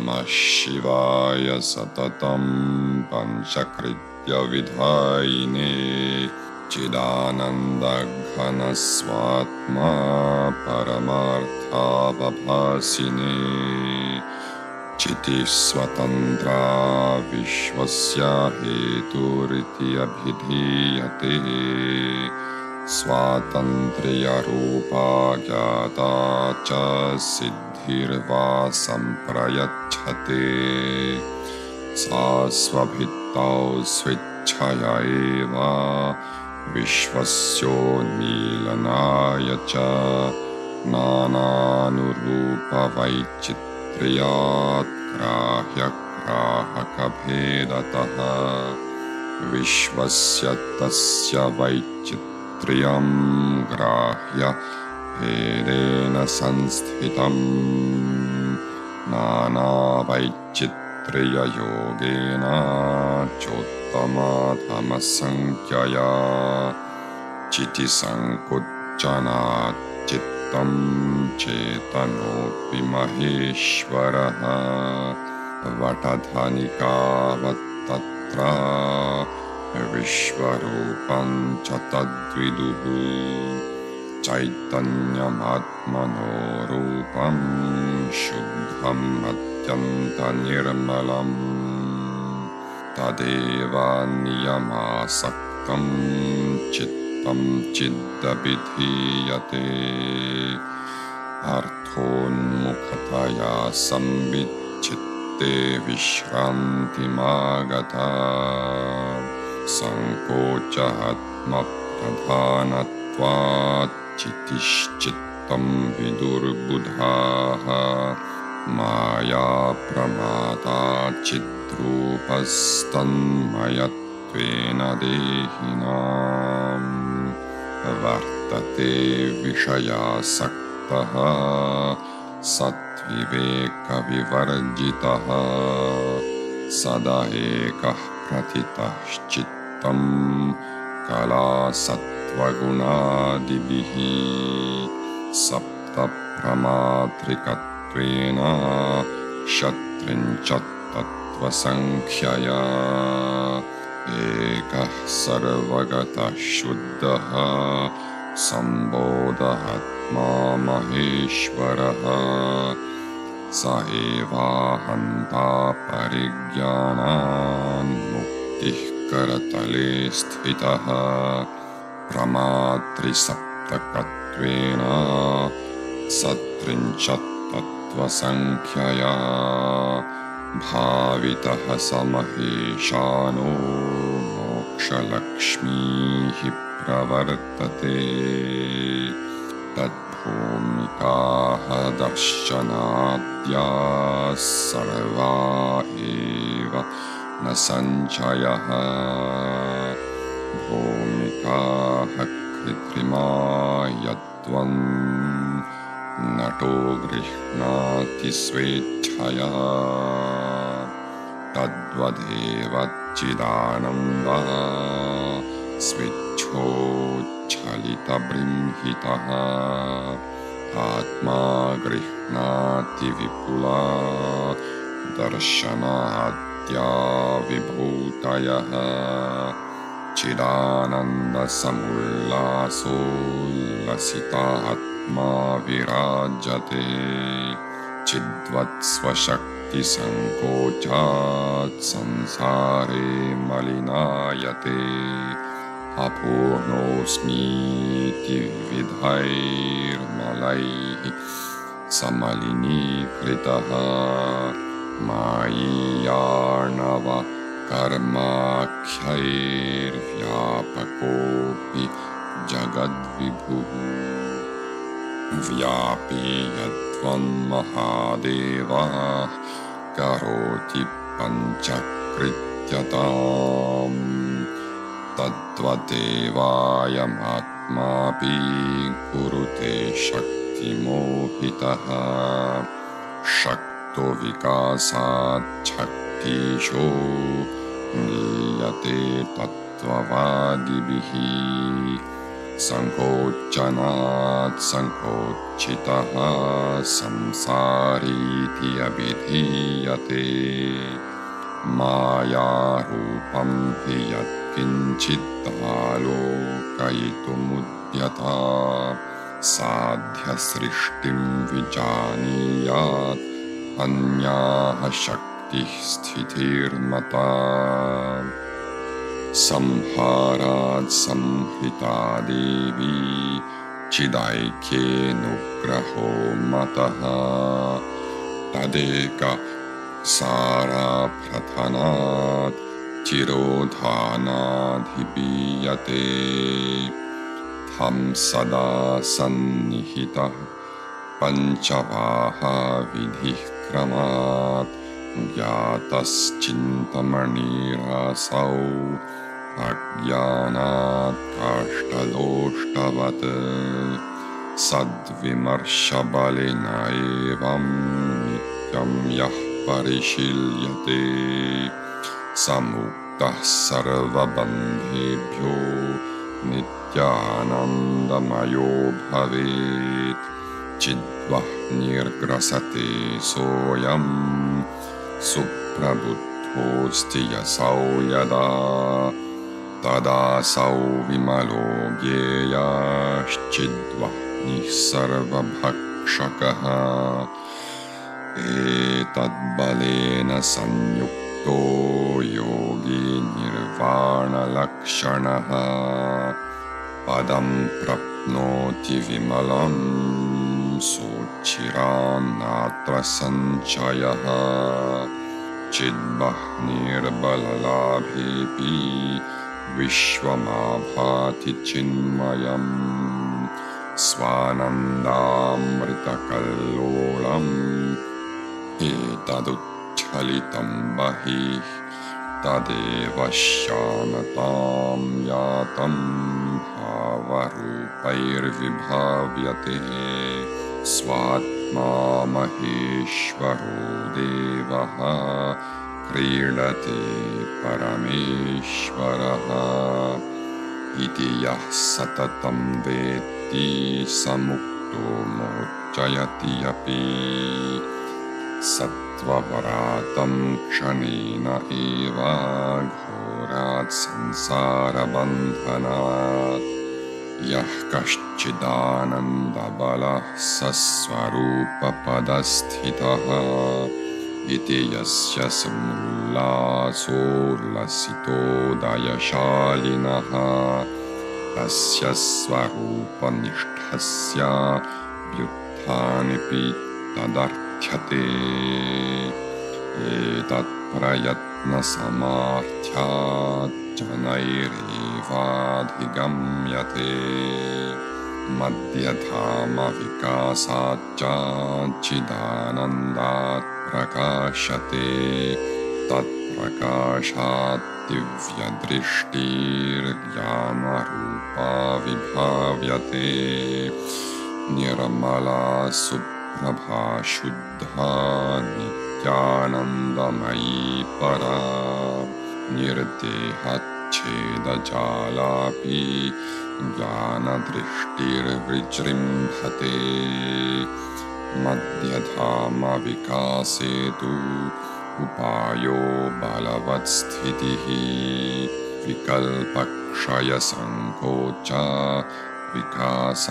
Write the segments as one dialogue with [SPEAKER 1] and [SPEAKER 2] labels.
[SPEAKER 1] Namah Shivaya Satatam Panchakritya Vidhayine Chidananda Ghana Swatma Paramartha Vabhasine Chiti Swatantra Vishwasya Heturiti Abhidhiyate Swatantriya Rupa Gyata Cha Siddhirva Samprayachate Sasvabhitau Switchaya Eva Vishwasyo Nilanaya Cha Nananurupa Vaichitriyat Grahya Grahaka Bhedataha Vishwasya Tasya Vaichitriyam Grahya Bhedena Sansthitam Nana Vaichitriya Yogena Chottama Dhamasankhya Chiti Sankuchana Chittam Chetanopi Maheshwaraha Vatadhanika Vattatra Vishvarupam Chatadviduhu Chaitanyam Atmanorupam Shuddham Atyanta Nirmalam Tadeva Niyamasaktam Chittam Chiddabhidhiyate Arthonmukhataya Samvichitte Vishranti Magata Sankochahatma Pradhanatvat Chitishchittam Vidurbudhaha Maya Pramata Chidrupastan Mayatvena Dehinam Vartate Vishaya Saktaha Satviveka Vivarjitaha Sadaekah Pratitah Chittam Kala Sattvagunadibihi Sapta Pramatrikatvena Shatrinchattattva Sankhyaya Ekah Sarvagata Shuddhaha Sambodhatma Maheshwaraha Saeva Hanta Parigyanan Muktih Karatale Sthitaha Pramatri Saptakatvena Satrinchattatva Sankhyaya Bhavitaha Samaheshano Moksha Lakshmihi Pravartate Tadbhumikaha Darshanadya Sarva Eva Nasanchayaha Bhumikaha Kritrima Yadvan Nato Grihnati Swechhaya Tadvadeva Chidananda Swechho Chalita Brimhitaha Atma Grihnati Vipula Darshanadya Vibhutayaha Chidananda Samullaso Lasita Atma Virajate Chidvat Swashakti Sankochat Sansare Malinayate Apurnosmiti Vidhair Malaihi Samalini Kritaha Mayarnava Karmakyair Vyapakopi Jagadvibhuhu Vyapi Yadvan Mahadeva Karoti Panchakrityatam Tadvadevayam Atmapi Kurute Shakti Mohitaha Shakto Vikasat Shaktisho Niyate Tattvavadibihi Sankochanaat sankochitaha samsariti abhidhiyate maya rupam hi yat kinchit alokayitumudyata sadhya srishtim vijaniyat anyaha shaktih sthitirmata samharat samhrita devi chidaikye nugraho mataha tadeka sara prathanat chirodhanadhipiyate tham sada sannihita panchavaha vidhih kramat gyatas chintamanirasau agyanat kashtadoshtavad sadvimarshabalena evam nityam yah parishilyate samuktah sarvabandhebhyo nityanandamayo bhavet chidvah nirgrasate soyam suprabuddhosti yasau yada tada sau vimalo gyeyaschidvah nisarvabhakshakaha etadbalena sanyukto yogi nirvana lakshanaha padam prapnoti vimalam sochiranatra sanchayaha chidvah nirbalalabhepi vishwamabhati chinmayam svanandamritakallolam etaducchalitam bahih tadeva shyanatam yatam bhavarupairvibhavyate swatma maheshvaro devaha क्रीडते परमेश्वरः इति यः सततं वेत्ति समुक्तो मोचयति अपि सत्त्वपरातं क्षणेन एव घोरात् संसारबन्धनात् यः कश्चिदानन्दबलः सस्वरूपपदस्थितः इति यस्य समुल्लासोल्लसितोदयशालिनः तस्य स्वरूपनिष्ठस्य व्युत्थानिपि तदर्थ्यते एतत्प्रयत्नसमार्थ्यात् जनैरेवाधिगम्यते मध्यधामविकासाच्च चिदानन्दात् प्रकाशते तत्प्रकाशात् दिव्यदृष्टिर्ज्ञानरूपा विभाव्यते निर्मला सुप्रभा शुद्धा नित्यानन्दमयी परा निर्देहच्छेदजालापि ज्ञानदृष्टिर्विजृम्भते मध्यधामविकासे तु उपायो बलवत्स्थितिः विकल्पक्षयसङ्कोच विकासाद्यानेकशः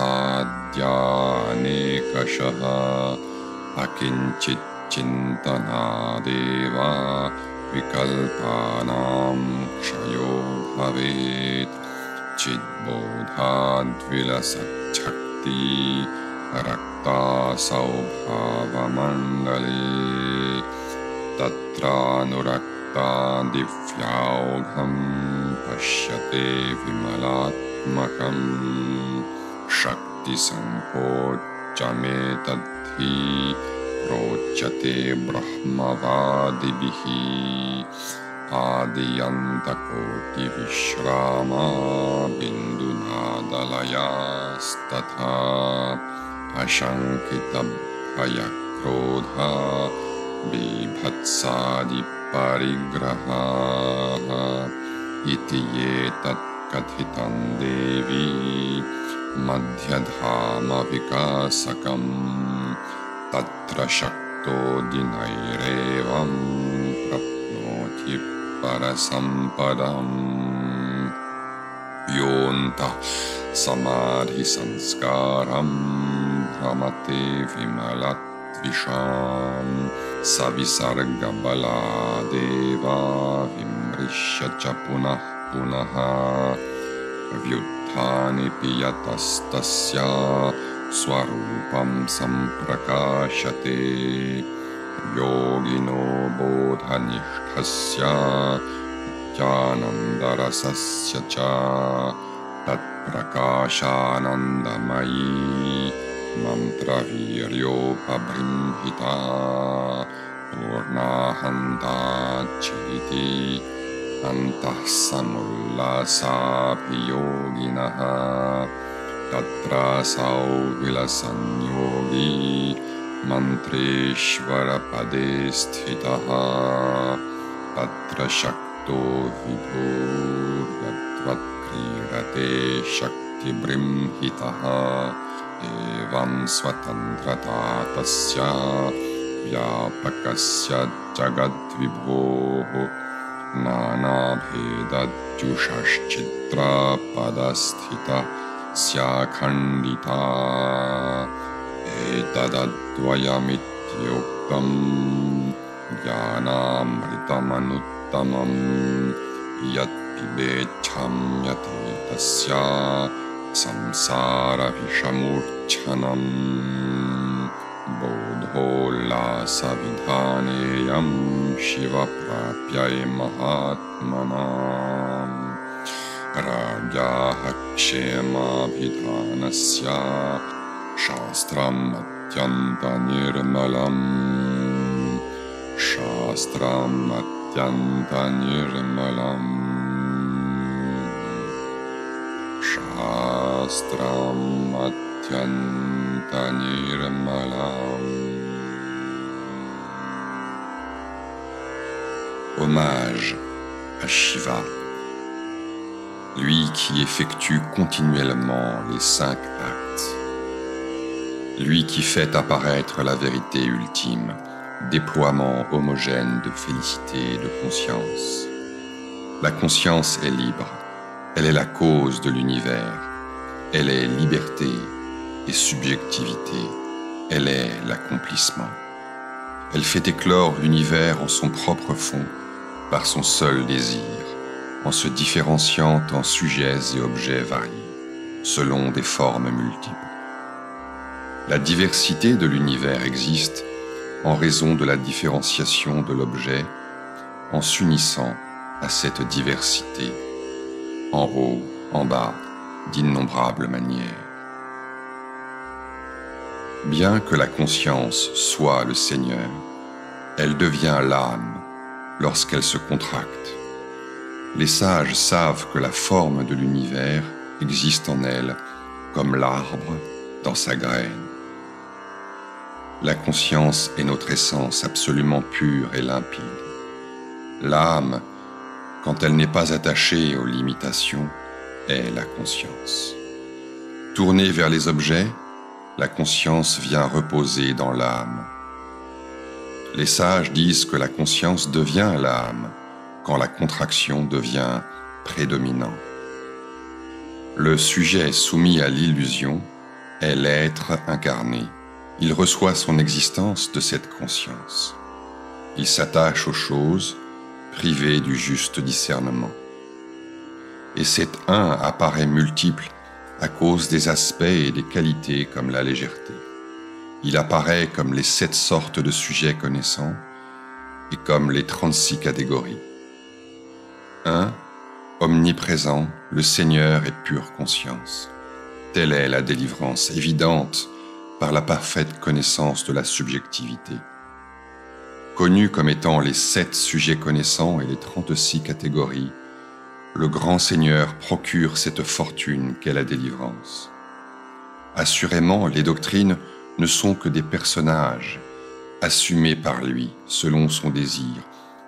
[SPEAKER 1] अकिञ्चिच्चिन्तनादेव विकल्पानां क्षयो भवेत् चिद्बोधाद्विलसच्छक्ति रक्तासौ भावमण्डले तत्रानुरक्ता दिव्याौघं पश्यते विमलात्मकं शक्तिसङ्कोचमेतद्धि प्रोच्यते ब्रह्मवादिभिः आदियन्तकोटिविश्रामा बिन्दुनादलयास्तथा अशङ्कितभयक्रोधा बीभत्सादिपरिग्रहाः इति एतत् kathitam devi madhyadhama vikasakam tatra shakto dinairevam prapnoti parasampadam yonta samadhi sanskaram brahmate vimalat visham savisarga baladeva vimrishya cha punah punaha vyuddhani piyatastasya swarupam samprakashate yogino bodhanishthasya jnanandarasasya cha tat prakashanandamayi mantraviryopabrihita purnahanta chiti antah samullasabhiyoginaha tatra sau vilasan yogi mantreshvara pade sthitaha tatra shakto vibhu yadvat krirate shakti brimhitaha evam swatantrata tasya vyapakasya jagad vibhoh nanabhedatyushashchitra padasthita syakhandita etadadvayamityoktam jnanamritamανuttamam yat pibecham yate tasya samsara vishamurchanam bodhollasa vidhaneyam shiva prapyai mahatmanam rajaha kshema vidhanasya shastram atyanta nirmalam shastram atyanta nirmalam shastram atyanta nirmalam. Hommage à Shiva, lui qui effectue continuellement les 5 actes, lui qui fait apparaître la vérité ultime, déploiement homogène de félicité et de conscience. La conscience est libre, elle est la cause de l'univers, elle est liberté et subjectivité, elle est l'accomplissement. Elle fait éclore l'univers en son propre fond, par son seul désir, en se différenciant en sujets et objets variés, selon des formes multiples. La diversité de l'univers existe en raison de la différenciation de l'objet, en s'unissant à cette diversité, en haut, en bas, d'innombrables manières. Bien que la conscience soit le Seigneur, elle devient l'âme lorsqu'elle se contracte. Les sages savent que la forme de l'univers existe en elle comme l'arbre dans sa graine. La conscience est notre essence absolument pure et limpide. L'âme, quand elle n'est pas attachée aux limitations, est la conscience. Tournée vers les objets, la conscience vient reposer dans l'âme. Les sages disent que la conscience devient l'âme quand la contraction devient prédominant. Le sujet soumis à l'illusion est l'être incarné. Il reçoit son existence de cette conscience. Il s'attache aux choses, privé du juste discernement. Et cet un apparaît multiple à cause des aspects et des qualités comme la légèreté. Il apparaît comme les 7 sortes de sujets connaissants et comme les 36 catégories. 1. Omniprésent, le Seigneur est pure conscience. Telle est la délivrance évidente par la parfaite connaissance de la subjectivité. Connu comme étant les 7 sujets connaissants et les 36 catégories, le grand Seigneur procure cette fortune qu'est la délivrance. Assurément, les doctrines ne sont que des personnages assumés par lui selon son désir,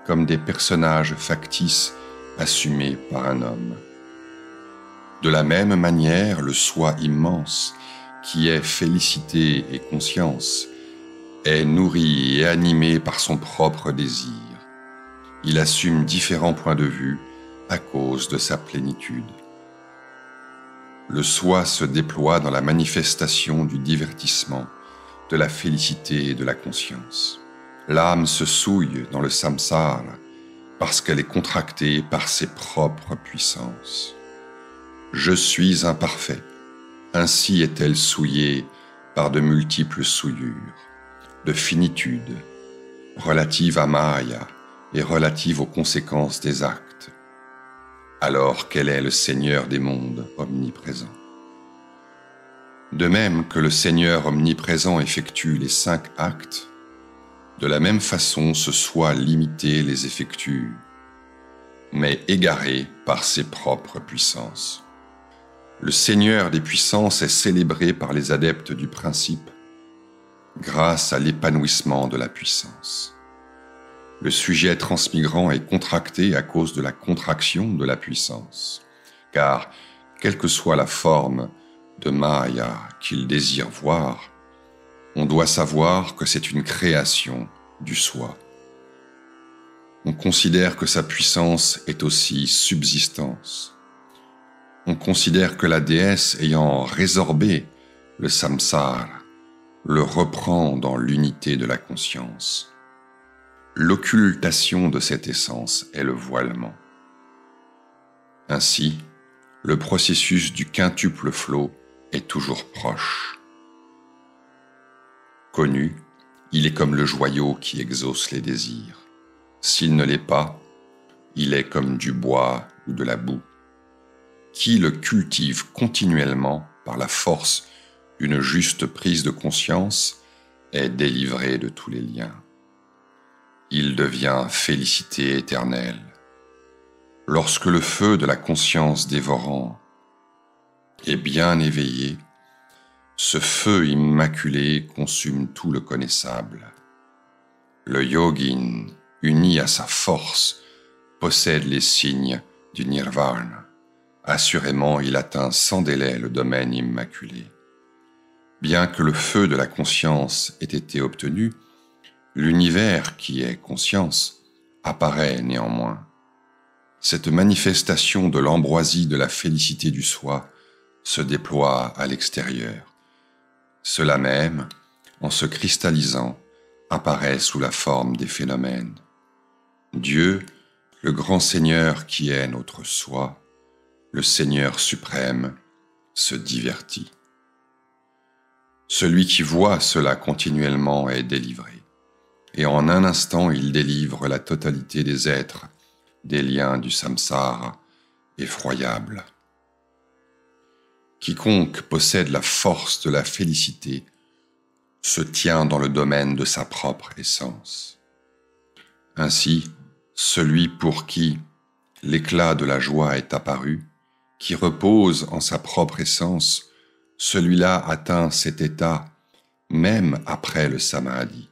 [SPEAKER 1] comme des personnages factices assumés par un homme. De la même manière, le soi immense, qui est félicité et conscience, est nourri et animé par son propre désir. Il assume différents points de vue à cause de sa plénitude. Le soi se déploie dans la manifestation du divertissement, de la félicité et de la conscience. L'âme se souille dans le samsara parce qu'elle est contractée par ses propres puissances. Je suis imparfait. Ainsi est-elle souillée par de multiples souillures, de finitude, relatives à Maya et relatives aux conséquences des actes, alors qu'elle est le Seigneur des mondes omniprésent. De même que le Seigneur omniprésent effectue les 5 actes, de la même façon ce soi limité les effectue, mais égaré par ses propres puissances. Le Seigneur des puissances est célébré par les adeptes du principe grâce à l'épanouissement de la puissance. Le sujet transmigrant est contracté à cause de la contraction de la puissance, car, quelle que soit la forme de Maya qu'il désire voir, on doit savoir que c'est une création du soi. On considère que sa puissance est aussi subsistance. On considère que la déesse ayant résorbé le samsara le reprend dans l'unité de la conscience. L'occultation de cette essence est le voilement. Ainsi, le processus du quintuple flot est toujours proche. Connu, il est comme le joyau qui exauce les désirs. S'il ne l'est pas, il est comme du bois ou de la boue. Qui le cultive continuellement par la force d'une juste prise de conscience est délivré de tous les liens. Il devient félicité éternelle. Lorsque le feu de la conscience dévorant est bien éveillé, ce feu immaculé consume tout le connaissable. Le yogin, uni à sa force, possède les signes du nirvana. Assurément, il atteint sans délai le domaine immaculé. Bien que le feu de la conscience ait été obtenu, l'univers qui est conscience apparaît néanmoins. Cette manifestation de l'ambroisie de la félicité du soi se déploie à l'extérieur. Cela même, en se cristallisant, apparaît sous la forme des phénomènes. Dieu, le grand Seigneur qui est notre soi, le Seigneur suprême, se divertit. Celui qui voit cela continuellement est délivré, et en un instant il délivre la totalité des êtres des liens du samsara effroyable. Quiconque possède la force de la félicité se tient dans le domaine de sa propre essence. Ainsi, celui pour qui l'éclat de la joie est apparu, qui repose en sa propre essence, celui-là atteint cet état même après le samadhi.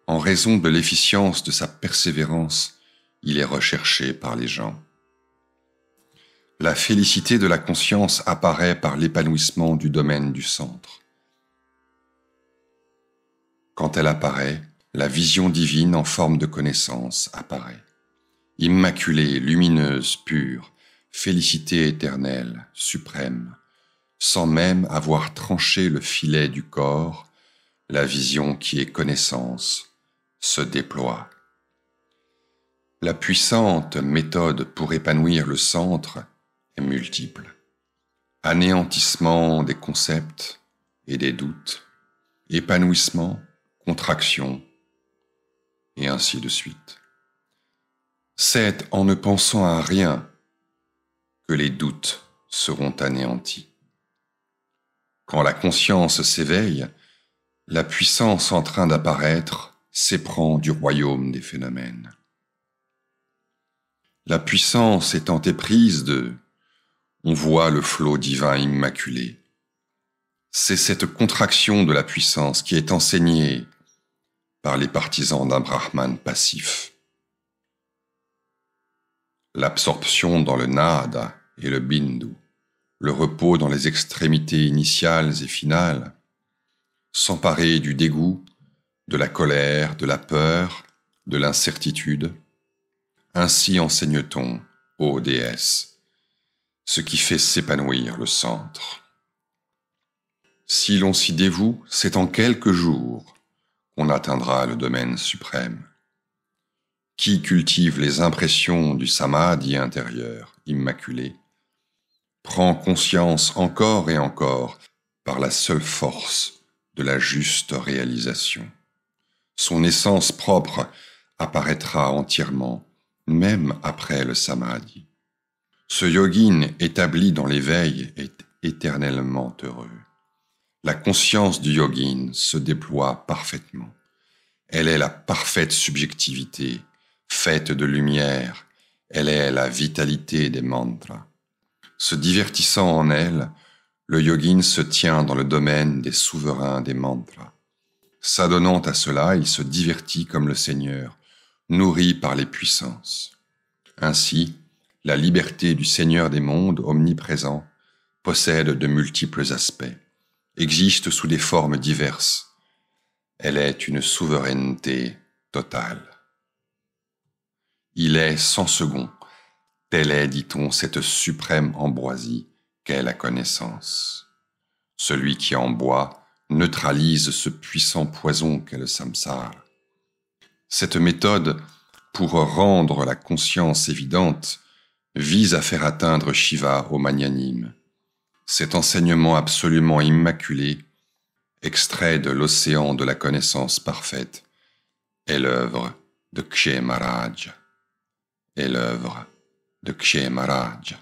[SPEAKER 1] En raison de l'efficience de sa persévérance, il est recherché par les gens. La félicité de la conscience apparaît par l'épanouissement du domaine du centre. Quand elle apparaît, la vision divine en forme de connaissance apparaît. Immaculée, lumineuse, pure, félicité éternelle, suprême, sans même avoir tranché le filet du corps, la vision qui est connaissance se déploie. La puissante méthode pour épanouir le centre est multiple. Anéantissement des concepts et des doutes, épanouissement, contraction, et ainsi de suite. C'est en ne pensant à rien que les doutes seront anéantis. Quand la conscience s'éveille, la puissance en train d'apparaître s'éprend du royaume des phénomènes. La puissance étant éprise de, on voit le flot divin immaculé. C'est cette contraction de la puissance qui est enseignée par les partisans d'un Brahman passif. L'absorption dans le nada et le bindu, le repos dans les extrémités initiales et finales, s'emparer du dégoût, de la colère, de la peur, de l'incertitude. Ainsi enseigne-t-on, ô déesse, ce qui fait s'épanouir le centre. Si l'on s'y dévoue, c'est en quelques jours qu'on atteindra le domaine suprême. Qui cultive les impressions du samadhi intérieur, immaculé, prend conscience encore et encore par la seule force de la juste réalisation. Son essence propre apparaîtra entièrement, même après le samadhi. Ce yogin établi dans l'éveil est éternellement heureux. La conscience du yogin se déploie parfaitement. Elle est la parfaite subjectivité, faite de lumière. Elle est la vitalité des mantras. Se divertissant en elle, le yogin se tient dans le domaine des souverains des mantras. S'adonnant à cela, il se divertit comme le Seigneur, nourri par les puissances. Ainsi, la liberté du Seigneur des mondes, omniprésent, possède de multiples aspects, existe sous des formes diverses. Elle est une souveraineté totale. Il est sans second. Telle est, dit-on, cette suprême ambroisie qu'est la connaissance. Celui qui en boit neutralise ce puissant poison qu'est le samsara. Cette méthode, pour rendre la conscience évidente, vise à faire atteindre Shiva au magnanime. Cet enseignement absolument immaculé, extrait de l'océan de la connaissance parfaite, est l'œuvre de Kshemaraja. Est l'œuvre de Kshemaraja.